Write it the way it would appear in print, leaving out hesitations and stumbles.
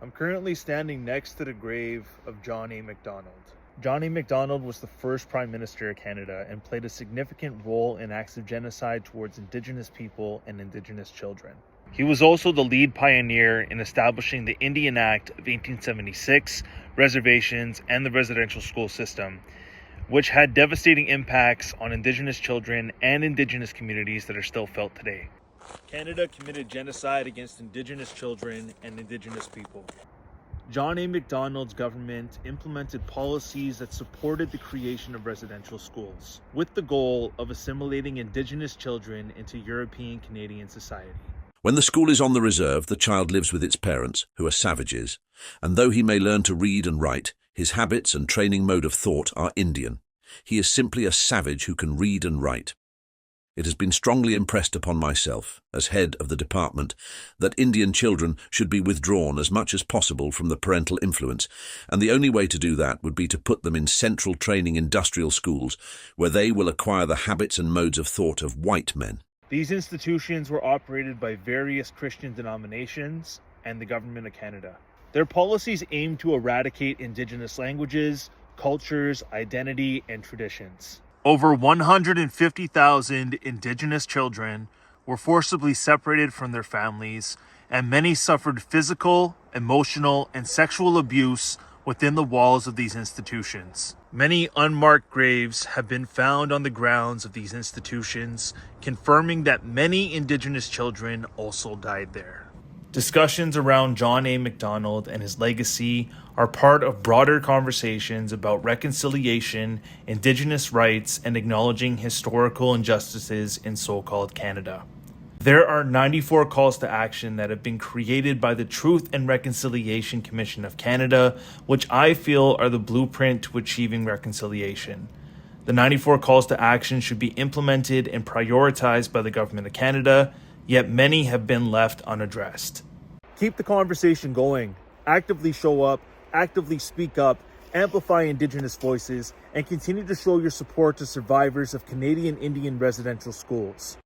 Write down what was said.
I'm currently standing next to the grave of John A. MacDonald. John A. MacDonald was the first Prime Minister of Canada and played a significant role in acts of genocide towards Indigenous people and Indigenous children. He was also the lead pioneer in establishing the Indian Act of 1876, reservations, and the residential school system, which had devastating impacts on Indigenous children and Indigenous communities that are still felt today. Canada committed genocide against Indigenous children and Indigenous people. John A. MacDonald's government implemented policies that supported the creation of residential schools, with the goal of assimilating Indigenous children into European Canadian society. When the school is on the reserve, the child lives with its parents, who are savages, and though he may learn to read and write, his habits and training mode of thought are Indian. He is simply a savage who can read and write. It has been strongly impressed upon myself, as head of the department, that Indian children should be withdrawn as much as possible from the parental influence, and the only way to do that would be to put them in central training industrial schools, where they will acquire the habits and modes of thought of white men. These institutions were operated by various Christian denominations and the Government of Canada. Their policies aim to eradicate Indigenous languages, cultures, identity, and traditions. Over 150,000 Indigenous children were forcibly separated from their families, and many suffered physical, emotional, and sexual abuse within the walls of these institutions. Many unmarked graves have been found on the grounds of these institutions, confirming that many Indigenous children also died there. Discussions around John A. MacDonald and his legacy are part of broader conversations about reconciliation, Indigenous rights, and acknowledging historical injustices in so-called Canada. There are 94 calls to action that have been created by the Truth and Reconciliation Commission of Canada, which I feel are the blueprint to achieving reconciliation. The 94 calls to action should be implemented and prioritized by the Government of Canada, yet many have been left unaddressed. Keep the conversation going. Actively show up, actively speak up, amplify Indigenous voices, and continue to show your support to survivors of Canadian Indian residential schools.